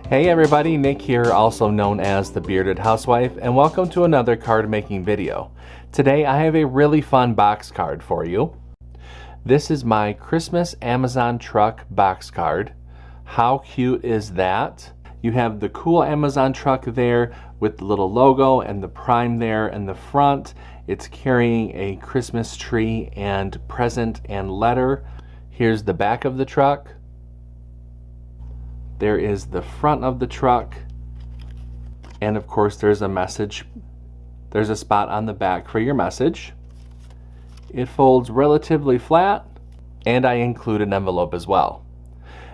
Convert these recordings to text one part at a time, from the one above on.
Hey everybody, Nick here, also known as the Bearded Housewife, and welcome to another card making video. Today I have a really fun box card for you. This is my Christmas Amazon truck box card. How cute is that? You have the cool Amazon truck there with the little logo and the prime there in the front. It's carrying a Christmas tree and present and letter. Here's the back of the truck. There is the front of the truck, and of course there's a message. There's a spot on the back for your message. It folds relatively flat, and I include an envelope as well.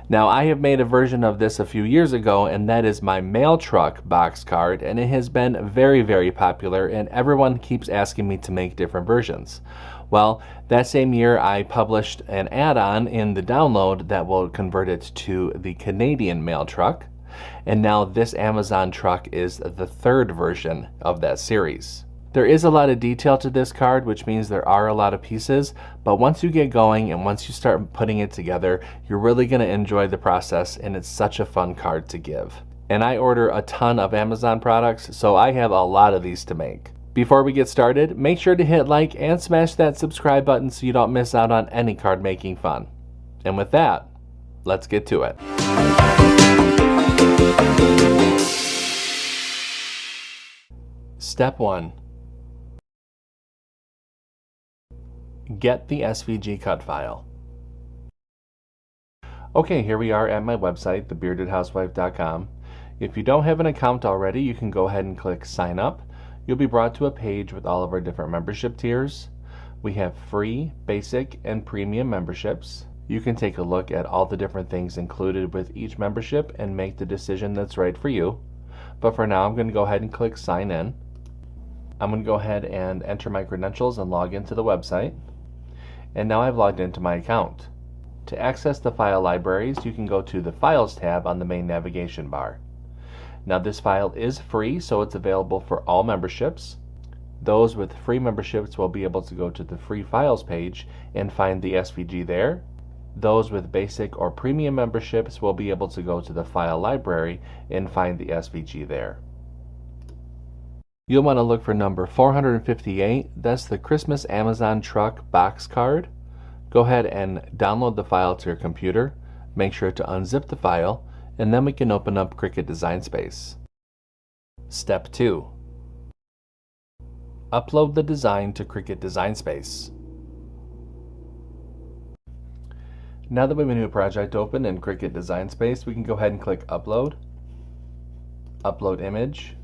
Now I have made a version of this a few years ago, and that is my mail truck box card, and it has been very popular, and everyone keeps asking me to make different versions. Well, that same year I published an add-on in the download that will convert it to the Canadian mail truck, and now this Amazon truck is the third version of that series. There is a lot of detail to this card, which means there are a lot of pieces, but once you get going and once you start putting it together, you're really going to enjoy the process, and it's such a fun card to give. And I order a ton of Amazon products, so I have a lot of these to make. Before we get started, make sure to hit like and smash that subscribe button so you don't miss out on any card making fun. And with that, let's get to it. Step 1. Get the SVG cut file. Okay, here we are at my website, thebeardedhousewife.com. If you don't have an account already, you can go ahead and click sign up. You'll be brought to a page with all of our different membership tiers. We have free, basic, and premium memberships. You can take a look at all the different things included with each membership and make the decision that's right for you. But for now, I'm going to go ahead and click sign in. I'm going to go ahead and enter my credentials and log into the website. And now I've logged into my account. To access the file libraries, you can go to the Files tab on the main navigation bar. Now this file is free, so it's available for all memberships. Those with free memberships will be able to go to the free files page and find the SVG there. Those with basic or premium memberships will be able to go to the file library and find the SVG there. You'll want to look for number 458. That's the Christmas Amazon truck box card. Go ahead and download the file to your computer. Make sure to unzip the file, and then we can open up Cricut Design Space. Step 2. Upload the design to Cricut Design Space. Now that we have a new project open in Cricut Design Space, we can go ahead and click Upload, Upload Image,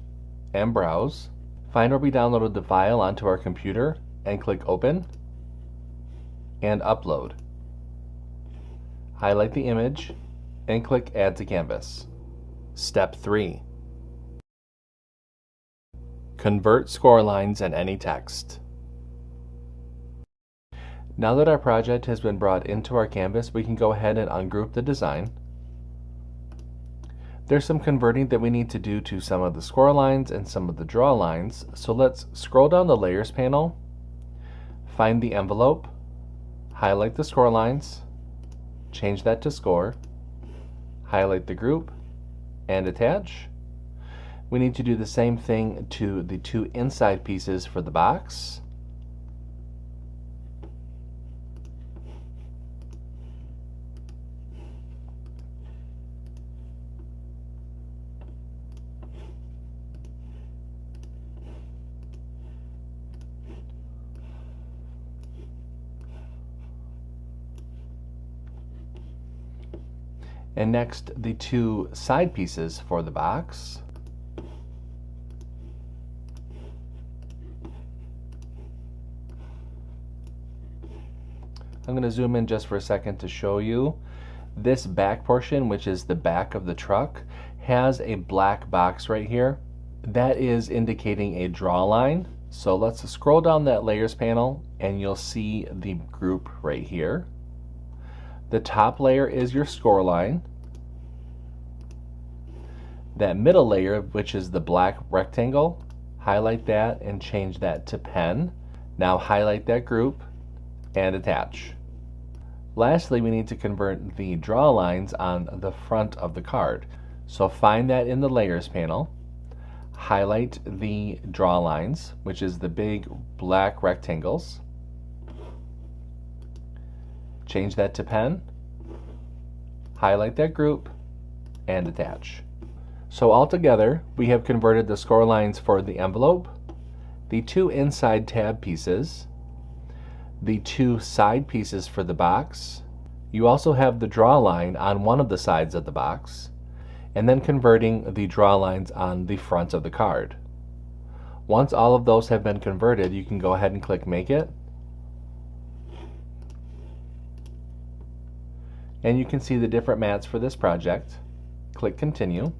and Browse. Find where we downloaded the file onto our computer and click Open and Upload. Highlight the image and click Add to Canvas. Step 3. Convert score lines and any text. Now that our project has been brought into our canvas, we can go ahead and ungroup the design. There's some converting that we need to do to some of the score lines and some of the draw lines, so let's scroll down the Layers panel, find the envelope, highlight the score lines, change that to score, highlight the group, and attach. We need to do the same thing to the two inside pieces for the box. And next, the two side pieces for the box. I'm going to zoom in just for a second to show you. This back portion, which is the back of the truck, has a black box right here. That is indicating a draw line. So let's scroll down that Layers panel and you'll see the group right here. The top layer is your score line. That middle layer, which is the black rectangle, highlight that and change that to pen. Now highlight that group and attach. Lastly, we need to convert the draw lines on the front of the card. So find that in the Layers panel, highlight the draw lines, which is the big black rectangles, change that to pen, highlight that group, and attach. So altogether, we have converted the score lines for the envelope, the 2 inside tab pieces, the 2 side pieces for the box. You also have the draw line on one of the sides of the box, and then converting the draw lines on the front of the card. Once all of those have been converted, you can go ahead and click Make It. And you can see the different mats for this project. Click Continue.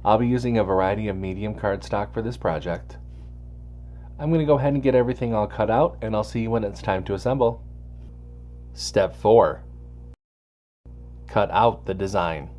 I'll be using a variety of medium cardstock for this project. I'm going to go ahead and get everything all cut out, and I'll see you when it's time to assemble. Step 4. Cut out the design.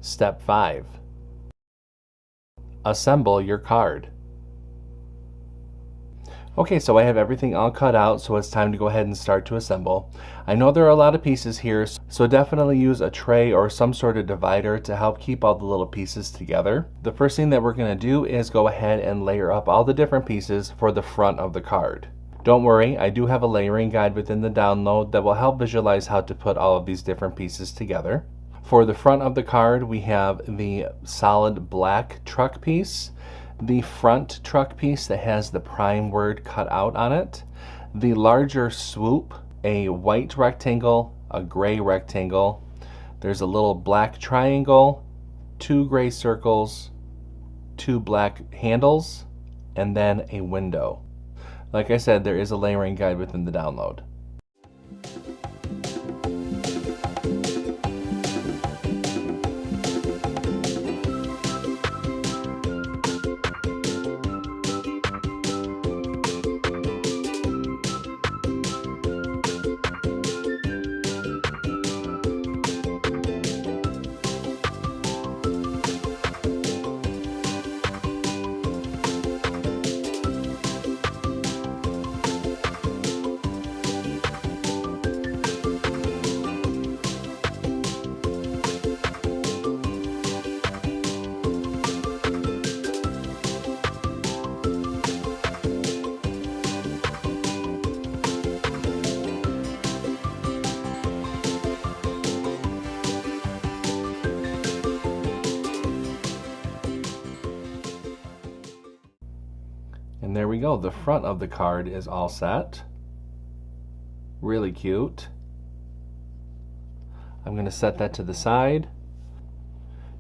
Step 5. Assemble your card. Okay, so I have everything all cut out, so it's time to go ahead and start to assemble. I know there are a lot of pieces here, so definitely use a tray or some sort of divider to help keep all the little pieces together. The first thing that we're going to do is go ahead and layer up all the different pieces for the front of the card. Don't worry, I do have a layering guide within the download that will help visualize how to put all of these different pieces together. For the front of the card, we have the solid black truck piece, the front truck piece that has the prime word cut out on it, the larger swoop, a white rectangle, a gray rectangle, there's a little black triangle, 2 gray circles, 2 black handles, and then a window. Like I said, there is a layering guide within the download. And there we go, the front of the card is all set. Really cute. I'm going to set that to the side.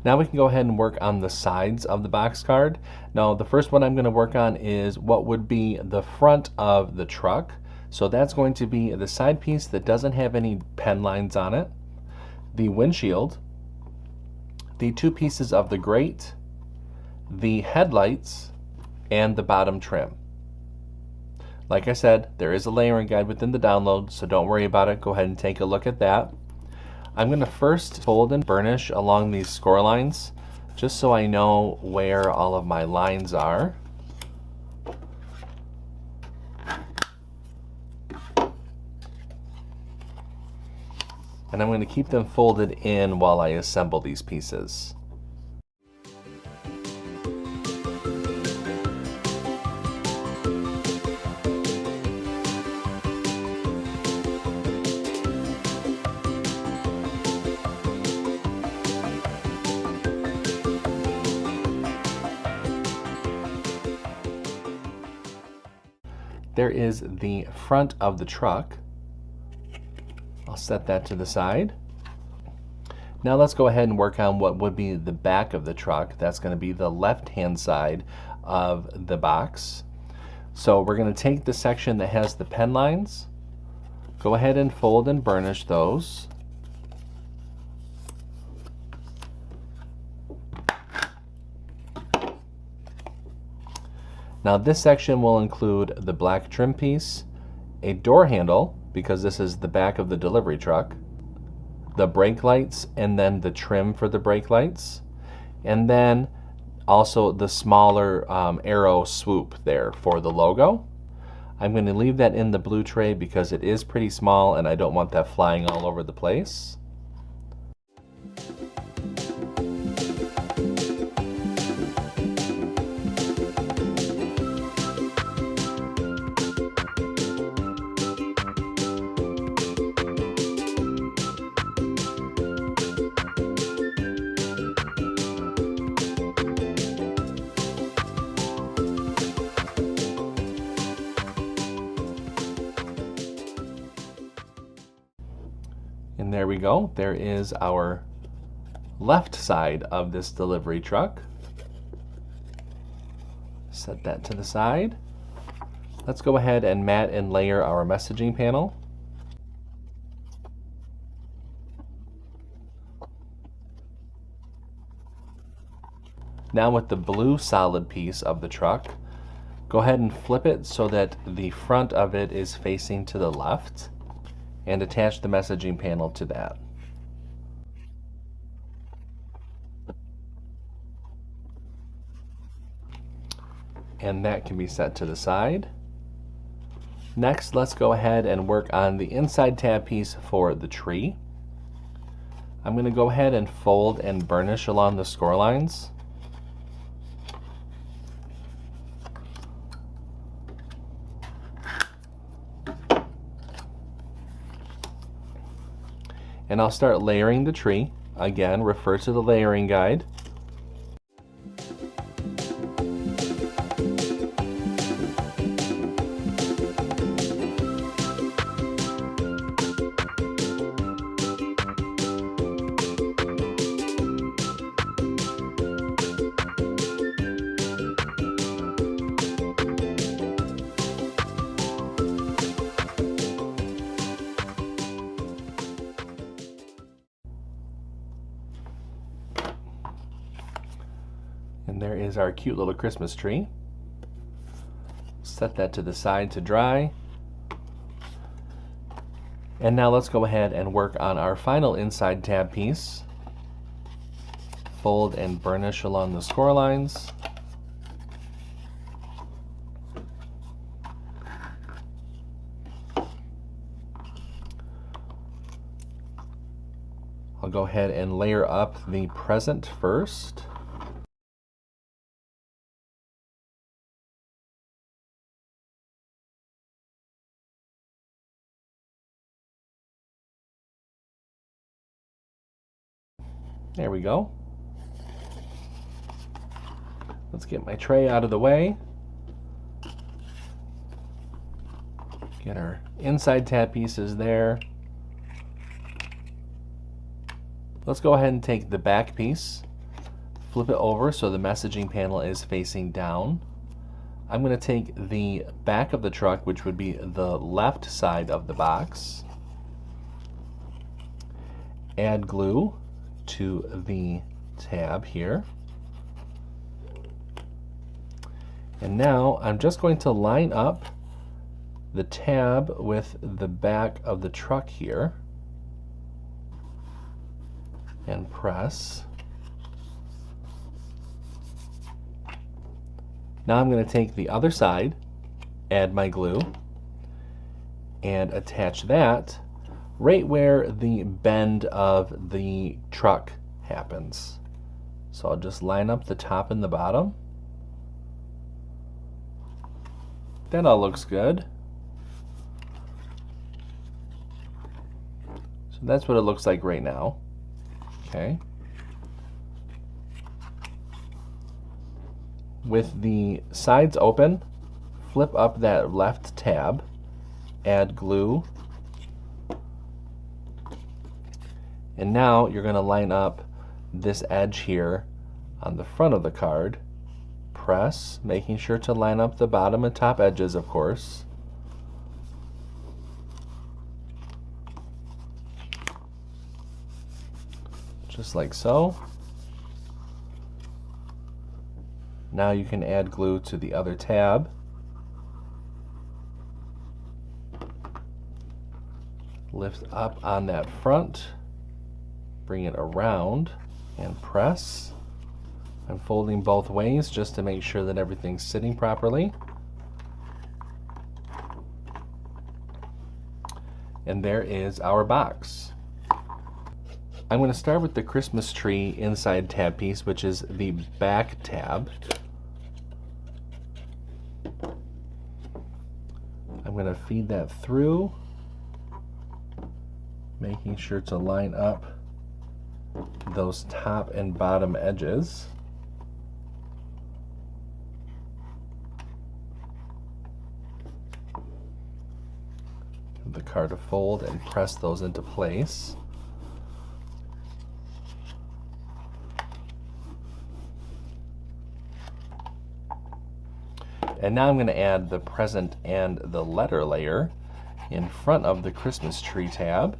Now we can go ahead and work on the sides of the box card. Now the first one I'm going to work on is what would be the front of the truck. So that's going to be the side piece that doesn't have any pen lines on it, the windshield, the 2 pieces of the grate, the headlights, and the bottom trim. Like I said, there is a layering guide within the download, so don't worry about it. Go ahead and take a look at that. I'm going to first fold and burnish along these score lines, just so I know where all of my lines are. and I'm going to keep them folded in while I assemble these pieces. There is the front of the truck. I'll set that to the side. Now let's go ahead and work on what would be the back of the truck. That's going to be the left-hand side of the box. So we're going to take the section that has the pen lines, go ahead and fold and burnish those. Now this section will include the black trim piece, a door handle, because this is the back of the delivery truck, the brake lights, and then the trim for the brake lights, and then also the smaller arrow swoop there for the logo. I'm going to leave that in the blue tray because it is pretty small and I don't want that flying all over the place. And there we go. There is our left side of this delivery truck. Set that to the side. Let's go ahead and mat and layer our messaging panel. Now with the blue solid piece of the truck, go ahead and flip it so that the front of it is facing to the left, and attach the messaging panel to that. And that can be set to the side. Next, let's go ahead and work on the inside tab piece for the tree. I'm going to go ahead and fold and burnish along the score lines. And I'll start layering the tree. Again, refer to the layering guide. And there is our cute little Christmas tree. Set that to the side to dry. And now let's go ahead and work on our final inside tab piece. Fold and burnish along the score lines. I'll go ahead and layer up the present first. There we go. Let's get my tray out of the way. Get our inside tab pieces there. Let's go ahead and take the back piece, flip it over so the messaging panel is facing down. I'm going to take the back of the truck, which would be the left side of the box, add glue to the tab here. And now I'm just going to line up the tab with the back of the truck here and press. Now I'm going to take the other side, add my glue, and attach that right where the bend of the truck happens. So I'll just line up the top and the bottom. That all looks good. So that's what it looks like right now. Okay. With the sides open, flip up that left tab, add glue, and now you're going to line up this edge here on the front of the card. Press, making sure to line up the bottom and top edges, of course. Just like so. Now you can add glue to the other tab. Lift up on that front, bring it around, and press. I'm folding both ways just to make sure that everything's sitting properly. And there is our box. I'm going to start with the Christmas tree inside tab piece, which is the back tab. I'm going to feed that through, making sure to line up those top and bottom edges. Give the card a fold and press those into place. And now I'm going to add the present and the letter layer in front of the Christmas tree tab.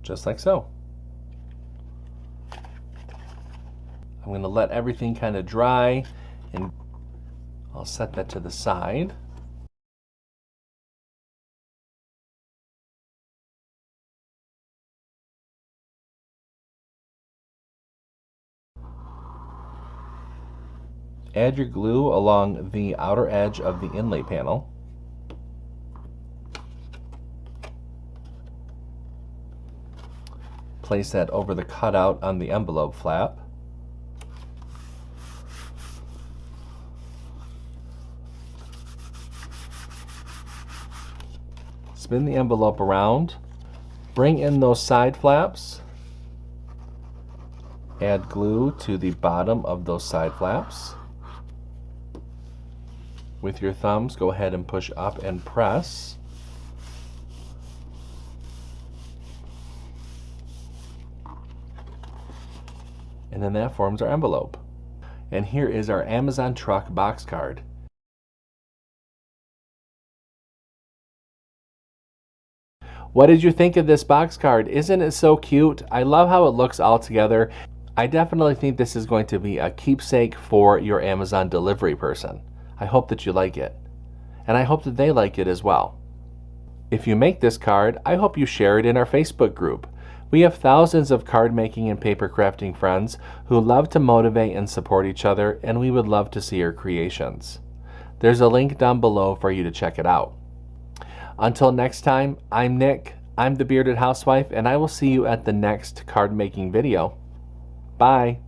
Just like so. I'm going to let everything kind of dry, and I'll set that to the side. Add your glue along the outer edge of the inlay panel. Place that over the cutout on the envelope flap. Spin the envelope around. Bring in those side flaps. Add glue to the bottom of those side flaps. With your thumbs, go ahead and push up and press. And then that forms our envelope. And here is our Amazon truck box card. What did you think of this box card? Isn't it so cute? I love how it looks all together. I definitely think this is going to be a keepsake for your Amazon delivery person. I hope that you like it. And I hope that they like it as well. If you make this card, I hope you share it in our Facebook group. We have thousands of card making and paper crafting friends who love to motivate and support each other, and we would love to see your creations. There's a link down below for you to check it out. Until next time, I'm Nick, I'm the Bearded Housewife, and I will see you at the next card making video. Bye.